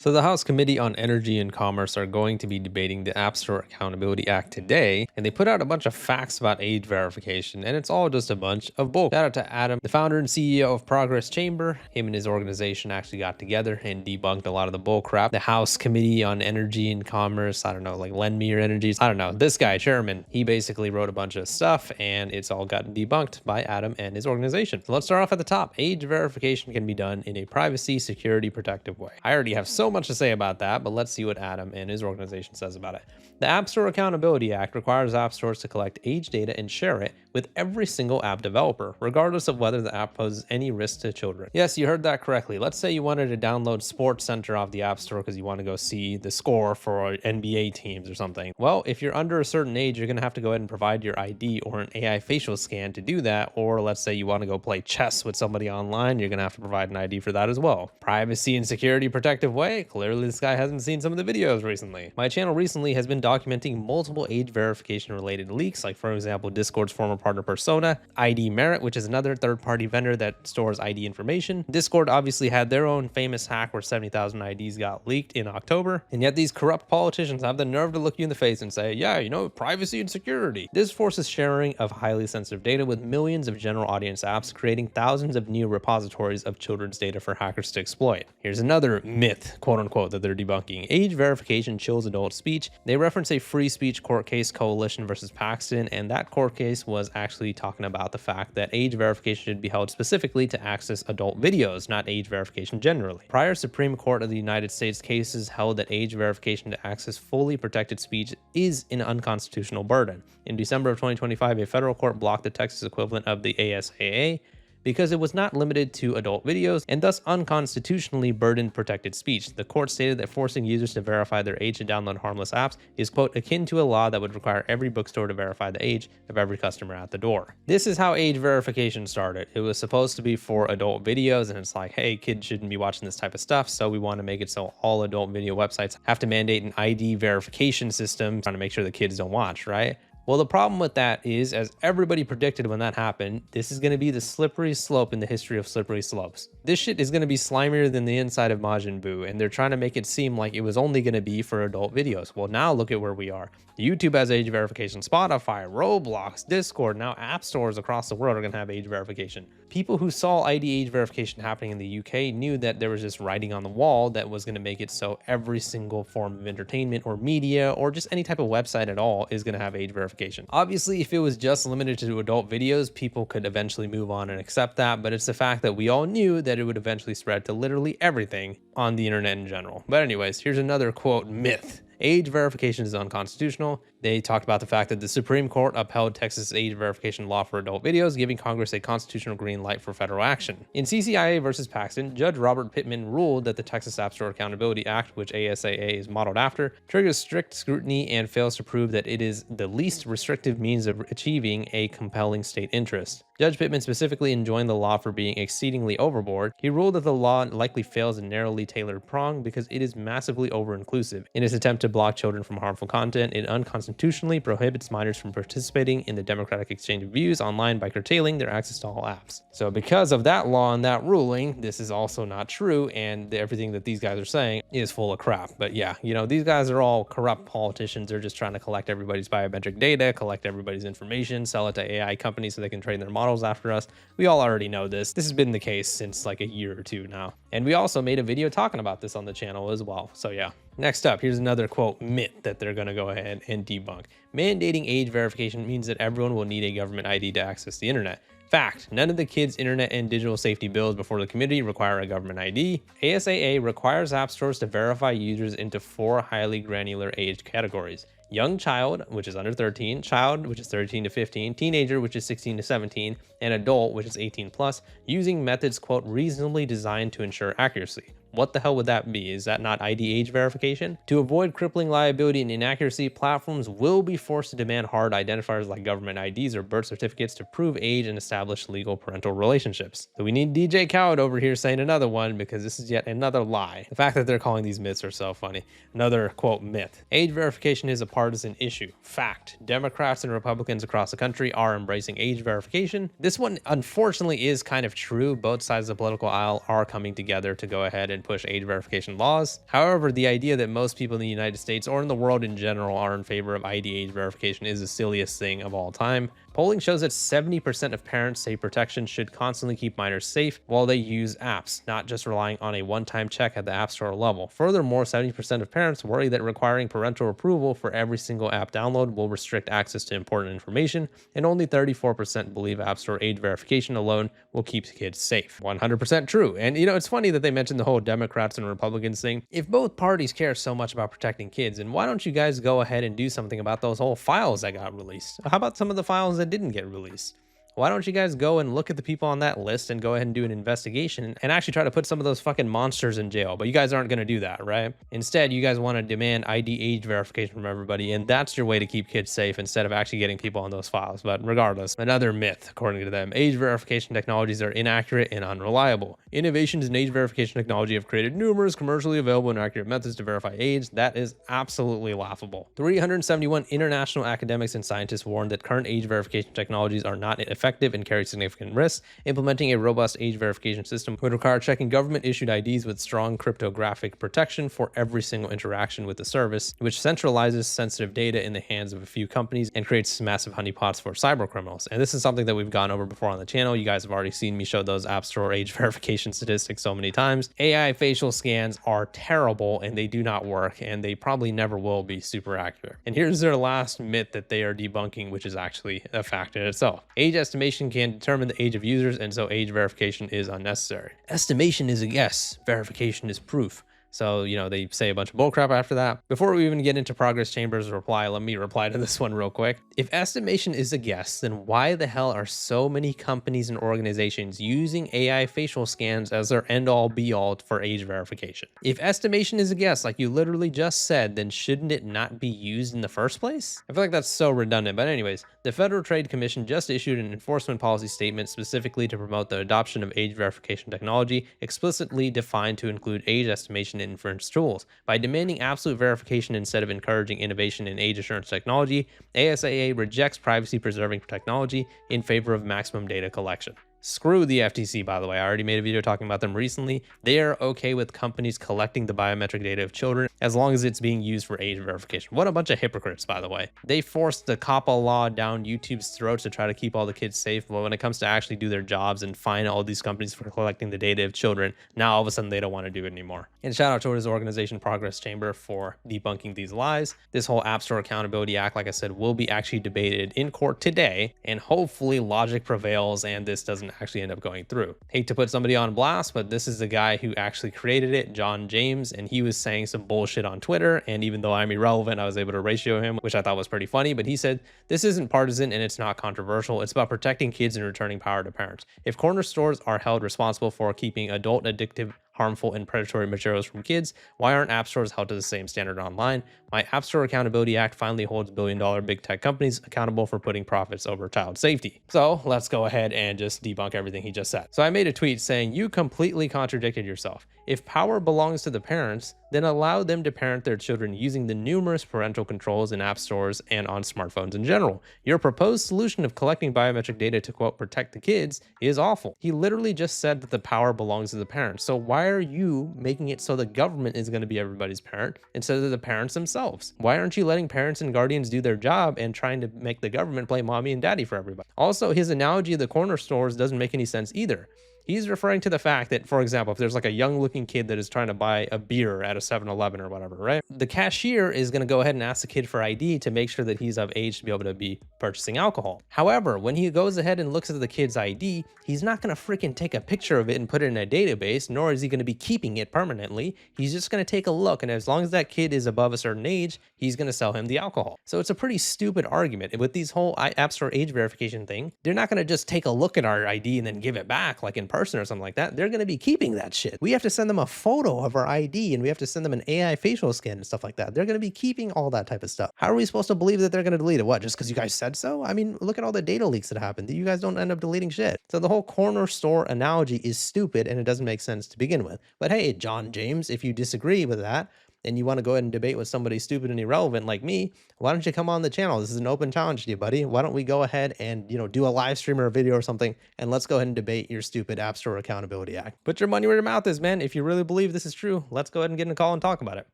So, the House Committee on Energy and Commerce are going to be debating the App Store Accountability Act today, and they put out a bunch of facts about age verification, and it's all just a bunch of bull. Shout out to Adam, the founder and CEO of Progress Chamber. Him and his organization actually got together and debunked a lot of the bull crap. The House Committee on Energy and Commerce, I don't know, like lend me your energies. I don't know. This guy, Chairman, he basically wrote a bunch of stuff, and it's all gotten debunked by Adam and his organization. So let's start off at the top. Age verification can be done in a privacy, security, protective way. I already have so much to say about that, but let's see what Adam and his organization says about it. The App Store Accountability Act requires app stores to collect age data and share it with every single app developer, regardless of whether the app poses any risk to children. Yes, you heard that correctly. Let's say you wanted to download Sports Center off the App Store because you want to go see the score for NBA teams or something. Well, if you're under a certain age, you're going to have to go ahead and provide your ID or an AI facial scan to do that. Or let's say you want to go play chess with somebody online, you're going to have to provide an ID for that as well. Privacy and security protective way? Clearly this guy hasn't seen some of the videos recently. My channel recently has been documenting multiple age verification related leaks, like for example, Discord's former partner Persona, ID Merit, which is another third-party vendor that stores ID information. Discord obviously had their own famous hack where 70,000 IDs got leaked in October, and yet these corrupt politicians have the nerve to look you in the face and say, yeah, you know, privacy and security. This forces sharing of highly sensitive data with millions of general audience apps, creating thousands of new repositories of children's data for hackers to exploit. Here's another myth, quote unquote, that they're debunking. Age verification chills adult speech. They reference a free speech court case, Coalition versus Paxton, and that court case was actually talking about the fact that age verification should be held specifically to access adult videos, not age verification generally. Prior Supreme Court of the United States cases held that age verification to access fully protected speech is an unconstitutional burden. In December of 2025, a federal court blocked the Texas equivalent of the ASAA because it was not limited to adult videos and thus unconstitutionally burdened protected speech. The court stated that forcing users to verify their age to download harmless apps is, quote, akin to a law that would require every bookstore to verify the age of every customer at the door. This is how age verification started. It was supposed to be for adult videos, and it's like, hey, kids shouldn't be watching this type of stuff, so we want to make it so all adult video websites have to mandate an ID verification system, trying to make sure the kids don't watch, right? Well, the problem with that is, as everybody predicted when that happened, this is going to be the slippery slope in the history of slippery slopes. This shit is going to be slimier than the inside of Majin Buu, and they're trying to make it seem like it was only going to be for adult videos. Well, now look at where we are. YouTube has age verification, Spotify, Roblox, Discord, now app stores across the world are going to have age verification. People who saw ID age verification happening in the UK knew that there was this writing on the wall that was going to make it so every single form of entertainment or media or just any type of website at all is going to have age verification. Obviously, if it was just limited to adult videos, people could eventually move on and accept that, but it's the fact that we all knew that it would eventually spread to literally everything on the internet in general. But anyways, here's another quote myth. Age verification is unconstitutional. They talked about the fact that the Supreme Court upheld Texas age verification law for adult videos, giving Congress a constitutional green light for federal action. In CCIA versus Paxton, Judge Robert Pittman ruled that the Texas App Store Accountability Act, which ASAA is modeled after, triggers strict scrutiny and fails to prove that it is the least restrictive means of achieving a compelling state interest. Judge Pittman specifically enjoined the law for being exceedingly overboard. He ruled that the law likely fails a narrowly tailored prong because it is massively over-inclusive. In its attempt to block children from harmful content, it unconstitutionally prohibits minors from participating in the democratic exchange of views online by curtailing their access to all apps. So because of that law and that ruling, this is also not true, and everything that these guys are saying is full of crap. But yeah, you know, these guys are all corrupt politicians. They're just trying to collect everybody's biometric data, collect everybody's information, sell it to AI companies so they can train their models after us. We all already know this. This has been the case since like a year or two now. And we also made a video talking about this on the channel as well. So yeah. Next up, here's another quote myth that they're going to go ahead and debunk. Mandating age verification means that everyone will need a government ID to access the internet. Fact, none of the kids' internet and digital safety bills before the committee require a government ID. ASAA requires app stores to verify users into 4 highly granular age categories. Young child, which is under 13, child, which is 13 to 15, teenager, which is 16 to 17, and adult, which is 18 plus, using methods, quote, reasonably designed to ensure accuracy. What the hell would that be? Is that not ID age verification? To avoid crippling liability and inaccuracy, platforms will be forced to demand hard identifiers like government IDs or birth certificates to prove age and establish legal parental relationships. So we need DJ Khaled over here saying another one because this is yet another lie. The fact that they're calling these myths are so funny. Another quote myth. Age verification is a part partisan issue. Fact. Democrats and Republicans across the country are embracing age verification. This one, unfortunately, is kind of true. Both sides of the political aisle are coming together to go ahead and push age verification laws. However, the idea that most people in the United States or in the world in general are in favor of ID age verification is the silliest thing of all time. Polling shows that 70% of parents say protection should constantly keep minors safe while they use apps, not just relying on a one-time check at the App Store level. Furthermore, 70% of parents worry that requiring parental approval for every single app download will restrict access to important information, and only 34% believe App Store age verification alone will keep kids safe. 100% true. And it's funny that they mentioned the whole Democrats and Republicans thing. If both parties care so much about protecting kids, then why don't you guys go ahead and do something about those whole files that got released? How about some of the files that didn't get released? Why don't you guys go and look at the people on that list and go ahead and do an investigation and actually try to put some of those fucking monsters in jail? But you guys aren't going to do that, right? Instead, you guys want to demand ID age verification from everybody, and that's your way to keep kids safe instead of actually getting people on those files. But regardless, another myth, according to them, age verification technologies are inaccurate and unreliable. Innovations in age verification technology have created numerous commercially available and accurate methods to verify age. That is absolutely laughable. 371 international academics and scientists warned that current age verification technologies are not effective and carry significant risks. Implementing a robust age verification system would require checking government-issued IDs with strong cryptographic protection for every single interaction with the service, which centralizes sensitive data in the hands of a few companies and creates massive honeypots for cybercriminals. And this is something that we've gone over before on the channel. You guys have already seen me show those App Store age verification statistics so many times. AI facial scans are terrible and they do not work, and they probably never will be super accurate. And here's their last myth that they are debunking, which is actually a fact in itself. Age estimation can determine the age of users, and so age verification is unnecessary. Estimation is a guess, verification is proof. So, they say a bunch of bullcrap after that. Before we even get into Progress Chamber's reply, let me reply to this one real quick. If estimation is a guess, then why the hell are so many companies and organizations using AI facial scans as their end-all be-all for age verification? If estimation is a guess, like you literally just said, then shouldn't it not be used in the first place? I feel like that's so redundant, but anyways, the Federal Trade Commission just issued an enforcement policy statement specifically to promote the adoption of age verification technology, explicitly defined to include age estimation inference tools. By demanding absolute verification instead of encouraging innovation in age assurance technology, ASAA rejects privacy-preserving technology in favor of maximum data collection. Screw the FTC, by the way. I already made a video talking about them recently. They are okay with companies collecting the biometric data of children as long as it's being used for age verification. What a bunch of hypocrites, by the way. They forced the COPPA law down YouTube's throats to try to keep all the kids safe, but when it comes to actually do their jobs and fine all these companies for collecting the data of children, now all of a sudden they don't want to do it anymore. And shout out to his organization, Progress Chamber, for debunking these lies. This whole App Store Accountability Act, like I said, will be actually debated in court today, and hopefully logic prevails and this doesn't actually end up going through. Hate to put somebody on blast, but this is the guy who actually created it, John James, and he was saying some bullshit on Twitter, and even though I'm irrelevant, I was able to ratio him, which I thought was pretty funny, but he said, "This isn't partisan and it's not controversial. It's about protecting kids and returning power to parents. If corner stores are held responsible for keeping adult addictive, harmful, and predatory materials from kids, why aren't app stores held to the same standard online? My App Store Accountability Act finally holds billion-dollar big tech companies accountable for putting profits over child safety." So let's go ahead and just debunk everything he just said. So I made a tweet saying, "You completely contradicted yourself. If power belongs to the parents, then allow them to parent their children using the numerous parental controls in app stores and on smartphones in general. Your proposed solution of collecting biometric data to, quote, protect the kids is awful." He literally just said that the power belongs to the parents. So why are you making it so the government is going to be everybody's parent instead of the parents themselves? Why aren't you letting parents and guardians do their job and trying to make the government play mommy and daddy for everybody? Also, his analogy of the corner stores doesn't make any sense either. He's referring to the fact that, for example, if there's like a young looking kid that is trying to buy a beer at a 7-Eleven or whatever, right? The cashier is going to go ahead and ask the kid for ID to make sure that he's of age to be able to be purchasing alcohol. However, when he goes ahead and looks at the kid's ID, he's not going to freaking take a picture of it and put it in a database, nor is he going to be keeping it permanently. He's just going to take a look, and as long as that kid is above a certain age, he's going to sell him the alcohol. So it's a pretty stupid argument. With these whole App Store age verification thing, they're not going to just take a look at our ID and then give it back like in person or something like that. They're going to be keeping that shit. We have to send them a photo of our ID, and we have to send them an AI facial scan and stuff like that. They're going to be keeping all that type of stuff. How are we supposed to believe that they're going to delete it? What, just because you guys said so? I mean, look at all the data leaks that happened. You guys don't end up deleting shit. So the whole corner store analogy is stupid and it doesn't make sense to begin with. But hey, John James, if you disagree with that, and you want to go ahead and debate with somebody stupid and irrelevant like me, why don't you come on the channel? This is an open challenge to you, buddy. Why don't we go ahead and, do a live stream or a video or something, and let's go ahead and debate your stupid App Store Accountability Act. Put your money where your mouth is, man. If you really believe this is true, let's go ahead and get in a call and talk about it.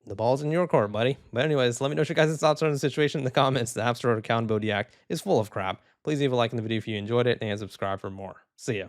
The ball's in your court, buddy. But anyways, let me know what your guys' thoughts are on the situation in the comments. The App Store Accountability Act is full of crap. Please leave a like in the video if you enjoyed it and subscribe for more. See ya.